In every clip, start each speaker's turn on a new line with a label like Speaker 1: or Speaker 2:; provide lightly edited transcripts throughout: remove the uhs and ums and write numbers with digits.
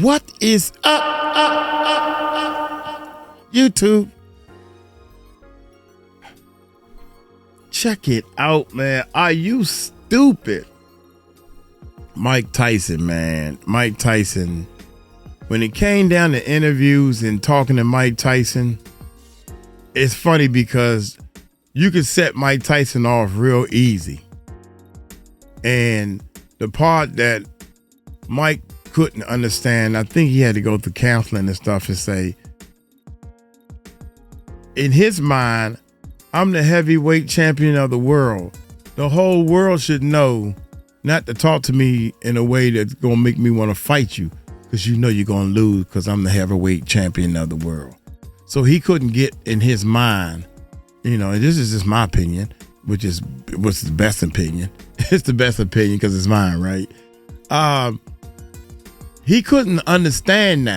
Speaker 1: What is up, YouTube? Check it out, man. Are you stupid? Mike Tyson, man. Mike Tyson. When it came down to interviews and talking to Mike Tyson, it's funny because you could set Mike Tyson off real easy. And the part that Mike couldn't understand, I think he had to go through counseling and stuff and say, in his mind, I'm the heavyweight champion of the world. The whole world should know not to talk to me in a way that's going to make me want to fight you, because you know you're going to lose because I'm the heavyweight champion of the world. So he couldn't get in his mind, and this is just my opinion, which is what's the best opinion. It's the best opinion because it's mine, right? He couldn't understand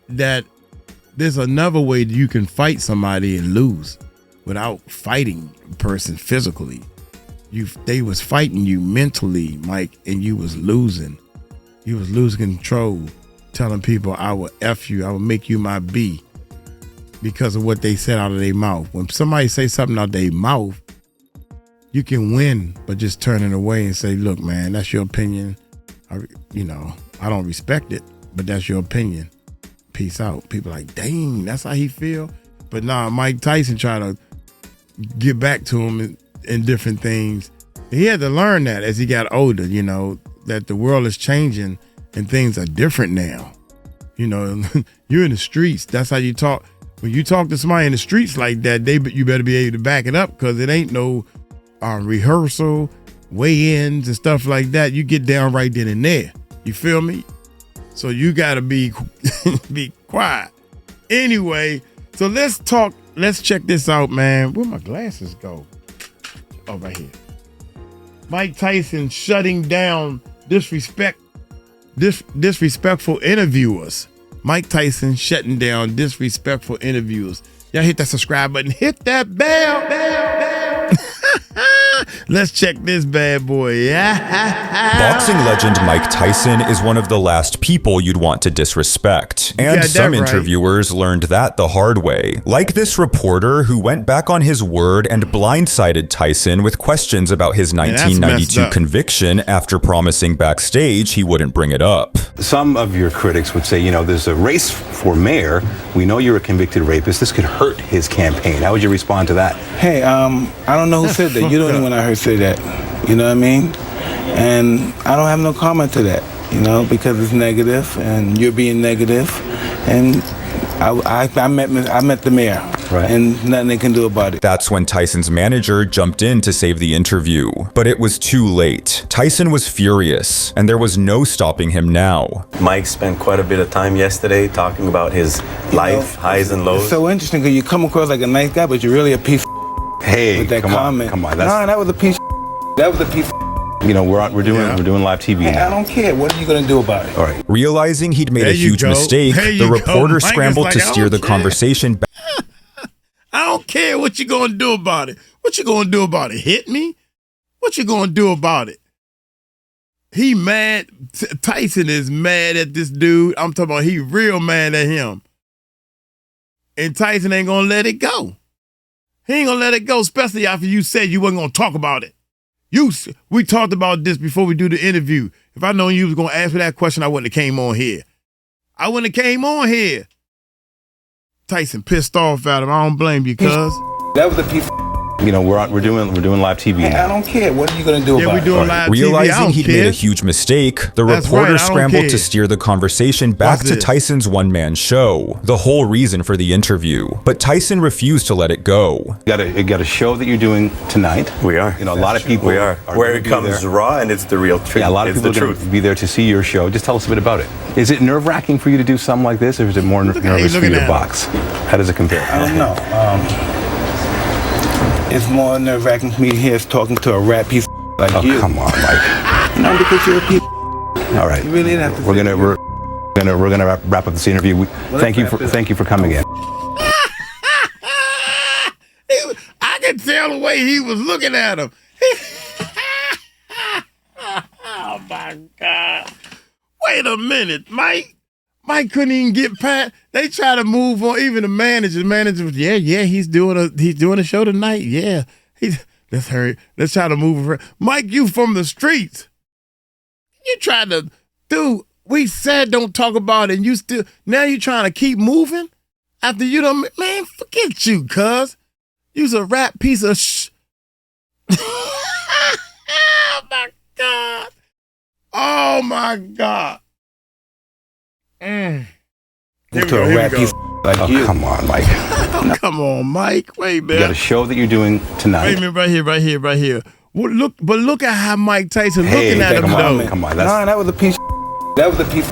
Speaker 1: that there's another way that you can fight somebody and lose without fighting a person physically. They was fighting you mentally, Mike, and you was losing. You was losing control, telling people, I will F you, I will make you my B, because of what they said out of their mouth. When somebody say something out of their mouth, you can win, but just turn it away and say, look, man, that's your opinion. I don't respect it, but that's your opinion. Peace out. People like, dang, that's how he feel. But nah, Mike Tyson tried to get back to him in different things. And he had to learn that as he got older, that the world is changing and things are different now. You're in the streets. That's how you talk. When you talk to somebody in the streets like that, you better be able to back it up, because it ain't no rehearsal, weigh-ins and stuff like that. You get down right then and there. You feel me? So you got to be quiet. Anyway, so let's talk. Let's check this out, man. Where my glasses go? Oh, right here. Mike Tyson shutting down disrespectful interviewers. Mike Tyson shutting down disrespectful interviewers. Y'all hit that subscribe button. Hit that bell. Let's check this bad boy.
Speaker 2: Boxing legend Mike Tyson is one of the last people you'd want to disrespect. And some interviewers learned that the hard way. Like this reporter who went back on his word and blindsided Tyson with questions about his 1992 conviction after promising backstage he wouldn't bring it up.
Speaker 3: Some of your critics would say, there's a race for mayor. We know you're a convicted rapist. This could hurt his campaign. How would you respond to that?
Speaker 4: Hey, I don't know who said that. You're the only one I heard say that. You know what I mean? And I don't have no comment to that, because it's negative and you're being negative. And I met the mayor, right, and nothing they can do about it.
Speaker 2: That's when Tyson's manager jumped in to save the interview. But it was too late. Tyson was furious, and there was no stopping him now.
Speaker 5: Mike spent quite a bit of time yesterday talking about his life, highs and lows.
Speaker 4: It's so interesting because you come across like a nice guy, but you're really a piece of
Speaker 3: Hey,
Speaker 4: with that comment.
Speaker 3: Come on.
Speaker 4: That was a piece of That was a piece of
Speaker 3: we're doing live TV now.
Speaker 4: I don't care. What are you going to do about it?
Speaker 3: All right.
Speaker 2: Realizing he'd made a huge mistake, the reporter scrambled to steer the conversation back.
Speaker 1: I don't care what you going to do about it. What you going to do about it? Hit me? What you going to do about it? He mad. Tyson is mad at this dude. I'm talking about he real mad at him. And Tyson ain't going to let it go. He ain't going to let it go, especially after you said you wasn't going to talk about it. We talked about this before we do the interview. If I known you was going to ask me that question, I wouldn't have came on here. Tyson pissed off at him. I don't blame you, cuz.
Speaker 4: That was a piece of
Speaker 3: we're doing live TV now.
Speaker 4: I don't care. What are you going to do about it?
Speaker 1: Yeah, we're doing live TV.
Speaker 2: Realizing he'd made a huge mistake, the reporter scrambled to steer the conversation back to Tyson's one-man show, the whole reason for the interview. But Tyson refused to let it go.
Speaker 3: You got a show that you're doing tonight.
Speaker 5: We are.
Speaker 3: A lot of people
Speaker 5: are where it comes raw and it's the real truth.
Speaker 3: Yeah, a lot of people are going to be there to see your show. Just tell us a bit about it. Is it nerve-wracking for you to do something like this, or is it more nervous for you to box? How does it compare?
Speaker 4: I don't know. It's more nerve-wracking for me here talking to a rat piece of like you.
Speaker 3: Come on, Mike.
Speaker 4: No, because you're a piece.
Speaker 3: All right.
Speaker 4: You really have to.
Speaker 3: We're gonna wrap up this interview. Thank you for coming in.
Speaker 1: I can tell the way he was looking at him. Oh my God. Wait a minute, Mike. Mike couldn't even get past. They try to move on. Even the manager was, yeah, he's doing a show tonight. Yeah, let's hurry. Let's try to move around. Mike, you from the streets. You tried to, dude. We said don't talk about it, and now you trying to keep moving after you don't. Man, forget you, cuz. You's a rap piece of Oh my God. Oh my God.
Speaker 4: To a rap piece like you.
Speaker 3: Come on, Mike.
Speaker 1: Come on, Mike. Wait, man.
Speaker 3: You got a show that you're doing tonight.
Speaker 1: Wait a minute, right here. Well, look at how Mike Tyson looking at him though.
Speaker 3: Come on.
Speaker 4: That was a piece. That was a piece.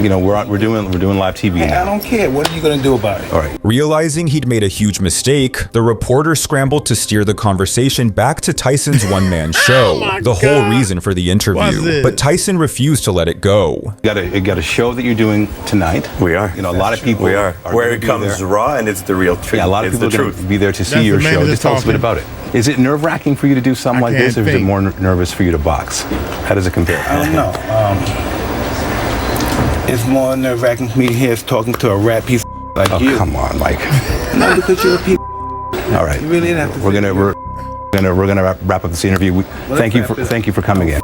Speaker 3: You know, we're doing live TV now.
Speaker 4: I don't care. What are you gonna do about it?
Speaker 3: All right.
Speaker 2: Realizing he'd made a huge mistake, the reporter scrambled to steer the conversation back to Tyson's one-man show, the whole reason for the interview. But Tyson refused to let it go.
Speaker 3: You got a show that you're doing tonight.
Speaker 5: We are.
Speaker 3: You know, a lot of people
Speaker 5: are where it comes raw and it's the real truth.
Speaker 3: Yeah, a lot of people are going to be there to see your show. Just tell us a bit about it. Is it nerve-wracking for you to do something like this, or is it more nervous for you to box? How does it compare?
Speaker 4: I don't know. It's more nerve-wracking for me here talking to a rap piece like you.
Speaker 3: Come on, Mike.
Speaker 4: No, because you're a piece.
Speaker 3: All right.
Speaker 4: You really have to.
Speaker 3: We're gonna wrap up this interview. Thank you for coming in.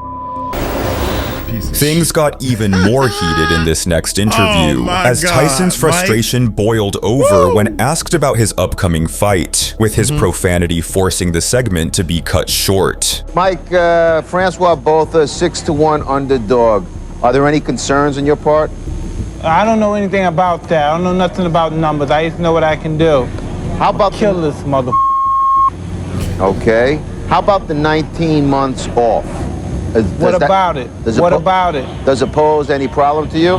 Speaker 2: Things got even more heated in this next interview, as Tyson's frustration boiled over when asked about his upcoming fight, with his profanity forcing the segment to be cut short.
Speaker 6: Mike, Francois both a 6-1 underdog. Are there any concerns on your part?
Speaker 7: I don't know anything about that. I don't know nothing about numbers. I just know what I can do.
Speaker 6: How about
Speaker 7: kill this mother?
Speaker 6: Okay. How about the 19 months off?
Speaker 7: What about it? What about it?
Speaker 6: Does it pose any problem to you?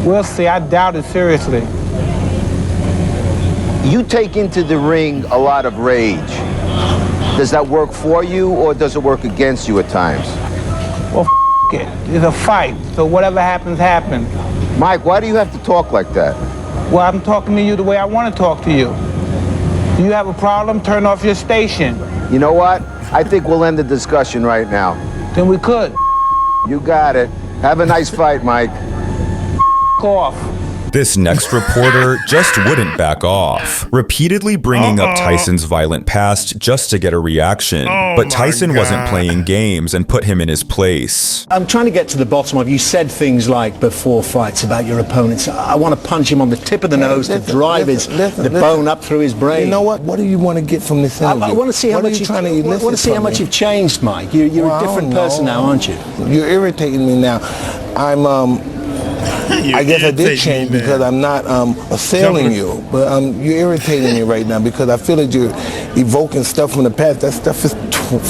Speaker 7: We'll see. I doubt it seriously.
Speaker 6: You take into the ring a lot of rage. Does that work for you, or does it work against you at times?
Speaker 7: Well, it. It's a fight, so whatever happens, happens.
Speaker 6: Mike, why do you have to talk like that?
Speaker 7: Well, I'm talking to you the way I want to talk to you. Do you have a problem? Turn off your station.
Speaker 6: You know what? I think we'll end the discussion right now.
Speaker 7: Then we could.
Speaker 6: You got it. Have a nice fight, Mike.
Speaker 7: Off.
Speaker 2: This next reporter just wouldn't back off, repeatedly bringing up Tyson's violent past just to get a reaction. But Tyson wasn't playing games and put him in his place.
Speaker 8: I'm trying to get to the bottom of, you said things like before fights about your opponents. I want to punch him on the tip of the nose to drive the bone up through his brain.
Speaker 4: You know what? What do you want to get from this interview?
Speaker 8: I want to see how much you've changed, Mike. You're a different person now, aren't you?
Speaker 4: You're irritating me now. I guess I did change because I'm not assailing you, but you're irritating me right now because I feel like you're evoking stuff from the past. That stuff is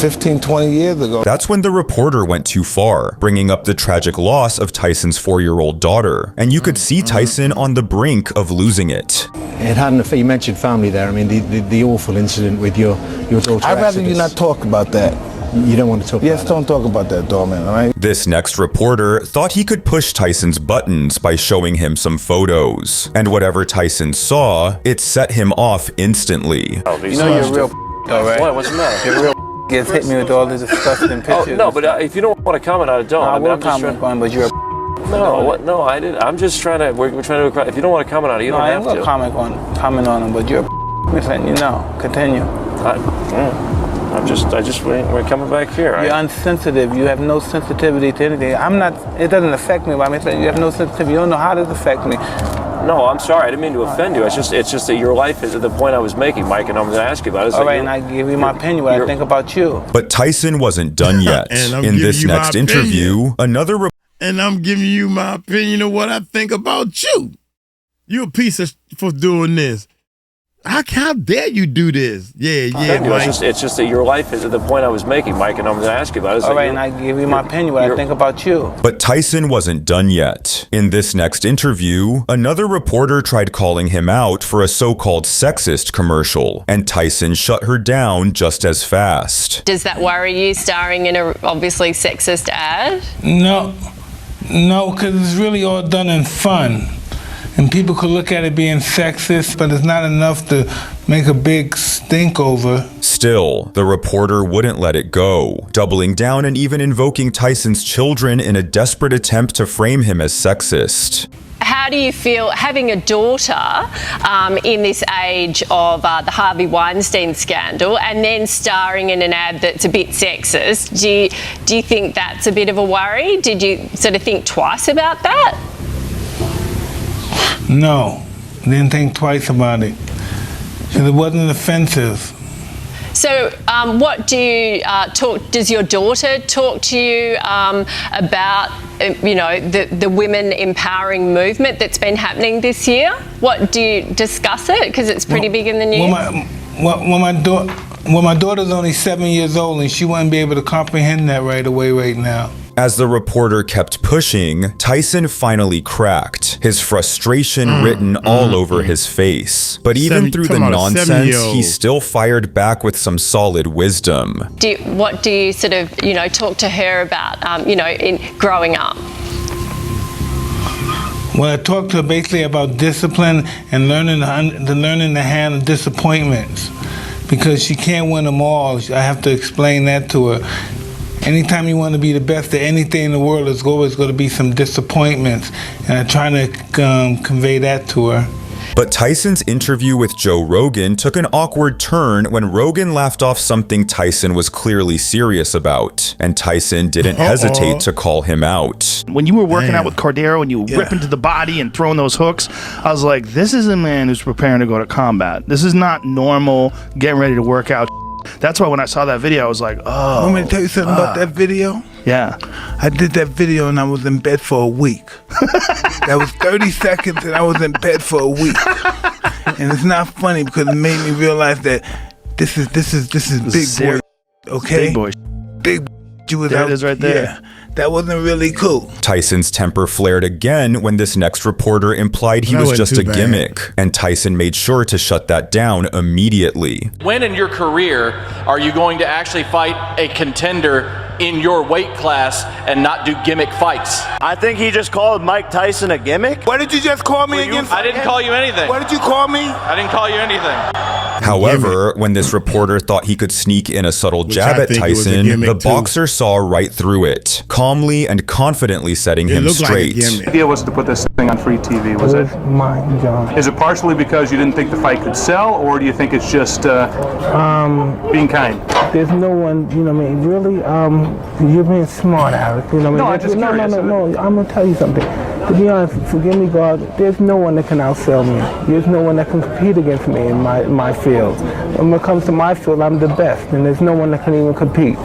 Speaker 4: 15, 20 years ago.
Speaker 2: That's when the reporter went too far, bringing up the tragic loss of Tyson's 4-year-old daughter, and you could see Tyson on the brink of losing it.
Speaker 8: It had an effect. You mentioned family there. I mean, the awful incident with your daughter.
Speaker 4: I'd rather you not talk about that.
Speaker 8: You don't want to talk about it?
Speaker 4: Yes, don't talk about that, doorman, all right?
Speaker 2: This next reporter thought he could push Tyson's buttons by showing him some photos. And whatever Tyson saw, it set him off instantly.
Speaker 7: You know you're real all right?
Speaker 5: What's the matter?
Speaker 7: You're real gets hit me with all these disgusting pictures.
Speaker 5: Oh, no, but if you don't want to comment on it, don't.
Speaker 7: I will comment on it, but you're
Speaker 5: No, I didn't. I'm just trying to, we're trying to, if you don't want to comment on it, you don't have to.
Speaker 7: I am going to comment on it, but you're just letting you know. Continue.
Speaker 5: We're coming back here.
Speaker 7: You're unsensitive. You have no sensitivity to anything. It doesn't affect me, but I'm saying you have no sensitivity. You don't know how does it affect me.
Speaker 5: No, I'm sorry. I didn't mean to offend you. It's just that your life is the point I was making, Mike, and I'm going to ask you about it.
Speaker 7: All right, and I give you my opinion, what I think about you.
Speaker 2: But Tyson wasn't done yet. In this next interview,
Speaker 1: and I'm giving you my opinion of what I think about you. You a piece of for doing this. How dare you do this? Yeah, Mike.
Speaker 5: It's just that your life is the point I was making, Mike, and I'm going to ask you about it.
Speaker 7: All right, and I give you my opinion, what I think about you.
Speaker 2: But Tyson wasn't done yet. In this next interview, another reporter tried calling him out for a so-called sexist commercial, and Tyson shut her down just as fast.
Speaker 9: Does that worry you, starring in a obviously sexist ad?
Speaker 7: No, because it's really all done in fun.
Speaker 4: And people could look at it being sexist, but it's not enough to make a big stink over.
Speaker 2: Still, the reporter wouldn't let it go, doubling down and even invoking Tyson's children in a desperate attempt to frame him as sexist.
Speaker 9: How do you feel having a daughter in this age of the Harvey Weinstein scandal and then starring in an ad that's a bit sexist? Do you think that's a bit of a worry? Did you sort of think twice about that?
Speaker 4: No, didn't think twice about it. Because it wasn't offensive.
Speaker 9: So what do you does your daughter talk to you about, the women empowering movement that's been happening this year? What do you discuss it? Because it's pretty big in the news.
Speaker 4: Well, my daughter's only 7 years old and she wouldn't be able to comprehend that right away right now.
Speaker 2: As the reporter kept pushing, Tyson finally cracked, his frustration written all over his face. But even through the nonsense, he still fired back with some solid wisdom.
Speaker 9: What do you sort of, talk to her about, in growing up?
Speaker 4: Well, I talked to her basically about discipline and learning to handle disappointments. Because she can't win them all, I have to explain that to her. Anytime you want to be the best at anything in the world, there's always going to be some disappointments. And I'm trying to convey that to her.
Speaker 2: But Tyson's interview with Joe Rogan took an awkward turn when Rogan laughed off something Tyson was clearly serious about. And Tyson didn't hesitate to call him out.
Speaker 10: When you were working out with Cordero and you were ripping to the body and throwing those hooks, I was like, this is a man who's preparing to go to combat. This is not normal getting ready to work out. That's why when I saw that video, I was like, oh.
Speaker 4: Want me to tell you something about that video?
Speaker 10: Yeah.
Speaker 4: I did that video and I was in bed for a week. That was 30 seconds and I was in bed for a week. And it's not funny because it made me realize that this is big boy, okay?
Speaker 10: Big boy.
Speaker 4: Big you was
Speaker 10: there
Speaker 4: out.
Speaker 10: It is right there.
Speaker 4: Yeah. That wasn't really cool.
Speaker 2: Tyson's temper flared again when this next reporter implied he was just a gimmick, and Tyson made sure to shut that down immediately.
Speaker 11: When in your career are you going to actually fight a contender in your weight class and not do gimmick fights?
Speaker 12: I think he just called Mike Tyson a gimmick.
Speaker 4: What did you just call me again?
Speaker 11: I didn't call you anything.
Speaker 4: What did you call me?
Speaker 11: I didn't call you anything.
Speaker 2: However, when this reporter thought he could sneak in a subtle jab at Tyson, the boxer saw right through it, calmly and confidently setting him straight.
Speaker 13: The idea was to put this thing on free TV, was it?
Speaker 4: My job.
Speaker 13: Is it partially because you didn't think the fight could sell, or do you think it's just being kind?
Speaker 4: There's no one, really, you're being smart, Alex.
Speaker 13: No, I'm just curious.
Speaker 4: No, I'm going to tell you something. To be honest, forgive me, God, there's no one that can outsell me. There's no one that can compete against me in my field. When it comes to my field, I'm the best, and there's no one that can even compete.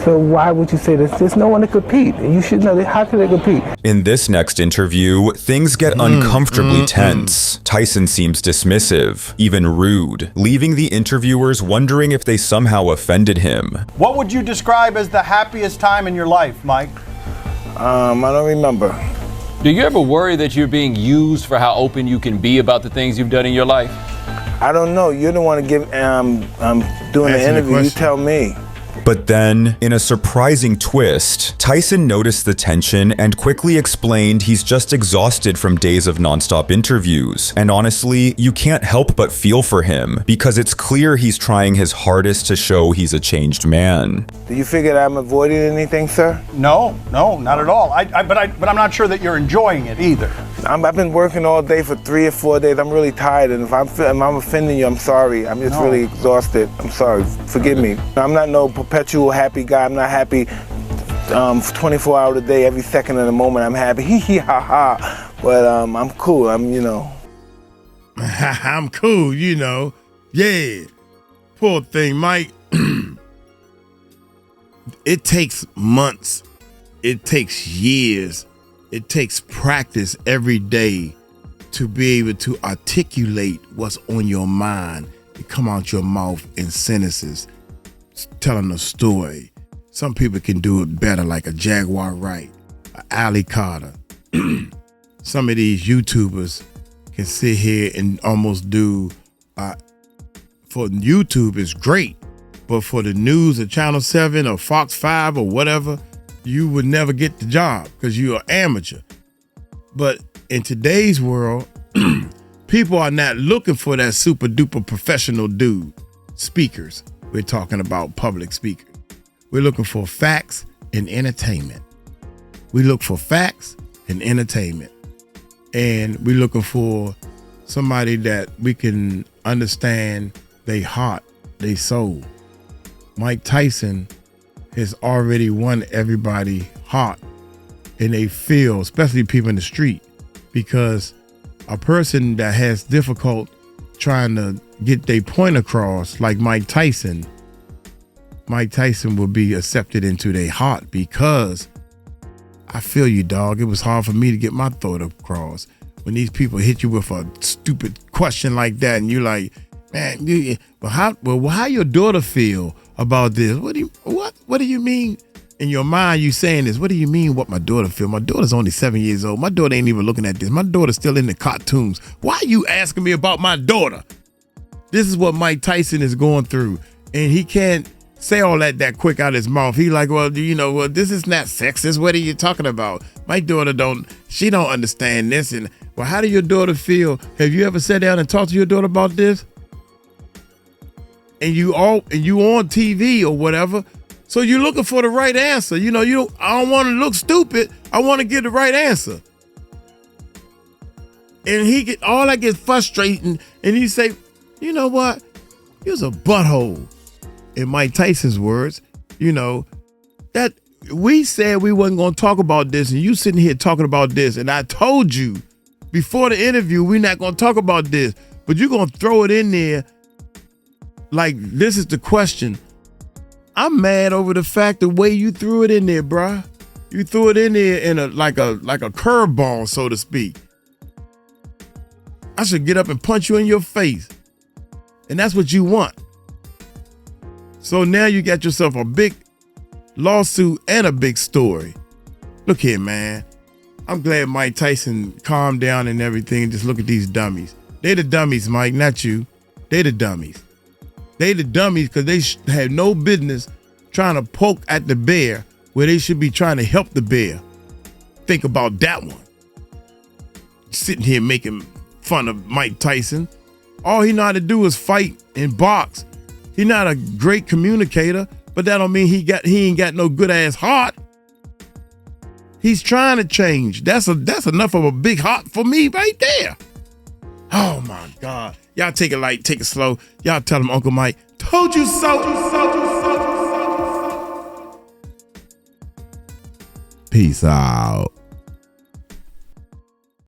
Speaker 4: So why would you say this? There's no one to compete. You should know that. How can they compete?
Speaker 2: In this next interview, things get uncomfortably tense. Tyson seems dismissive, even rude, leaving the interviewers wondering if they somehow offended him.
Speaker 14: What would you describe as the happiest time in your life, Mike?
Speaker 4: I don't remember.
Speaker 15: Do you ever worry that you're being used for how open you can be about the things you've done in your life?
Speaker 4: I don't know. You're the one to give doing the interview. You tell me.
Speaker 2: But then, in a surprising twist, Tyson noticed the tension and quickly explained he's just exhausted from days of nonstop interviews. And honestly, you can't help but feel for him, because it's clear he's trying his hardest to show he's a changed man.
Speaker 4: Do you figure that I'm avoiding anything, sir?
Speaker 14: No, not at all. But I'm not sure that you're enjoying it either.
Speaker 4: I've been working all day for 3 or 4 days. I'm really tired, and if I'm offending you, I'm sorry. I'm just really exhausted. I'm sorry. Forgive me. I'm not no perpetual happy guy. I'm not happy 24 hours a day, every second of the moment. I'm happy. Hee hee ha ha. But I'm cool. I'm
Speaker 1: cool. Yeah. Poor thing, Mike. It takes months. It takes years. It takes practice every day to be able to articulate what's on your mind and come out your mouth in sentences, telling a story. Some people can do it better, like a Jaguar Wright, a Ali Carter. Some of these YouTubers can sit here and almost do, for YouTube it's great, but for the news or Channel 7 or Fox 5 or whatever, you would never get the job because you're an amateur. But in today's world, people are not looking for that super duper professional dude. Speakers. We're talking about public speakers. We're looking for facts and entertainment. We look for facts and entertainment. And we're looking for somebody that we can understand their heart, their soul. Mike Tyson has already won everybody's heart, and they feel, especially people in the street, because a person that has difficult trying to get their point across, like Mike Tyson will be accepted into their heart, because I feel you, dog. It was hard for me to get my thought across. When these people hit you with a stupid question like that, and you're like, man, how your daughter feel about this? What do you mean? In your mind, you saying this. What do you mean what my daughter feel? My daughter's only 7 years old. My daughter ain't even looking at this. My daughter's still in the cartoons. Why are you asking me about my daughter? This is what Mike Tyson is going through. And he can't say all that quick out his mouth. He like, well, this is not sexist. What are you talking about? My daughter don't understand this. And well, how do your daughter feel? Have you ever sat down and talked to your daughter about this? And you on TV or whatever. So you're looking for the right answer. I don't want to look stupid. I want to get the right answer. And all that gets frustrating. And he say, you know what? He was a butthole. In Mike Tyson's words, that we said we wasn't going to talk about this, and you sitting here talking about this, and I told you before the interview we're not going to talk about this, but you're going to throw it in there like this is the question. I'm mad over the fact the way you threw it in there, bruh. You threw it in there in like a curveball, so to speak. I should get up and punch you in your face, and that's what you want. So now you got yourself a big lawsuit and a big story. Look here, man. I'm glad Mike Tyson calmed down and everything and just look at these dummies. They the dummies, Mike, not you. They the dummies. They the dummies because they had no business trying to poke at the bear where they should be trying to help the bear. Think about that one. Sitting here making fun of Mike Tyson. All he know how to do is fight and box. He's not a great communicator, but that don't mean he ain't got no good ass heart. He's trying to change. That's enough of a big heart for me right there. Oh my God. Y'all take it light, take it slow. Y'all tell him Uncle Mike told you so. Peace out.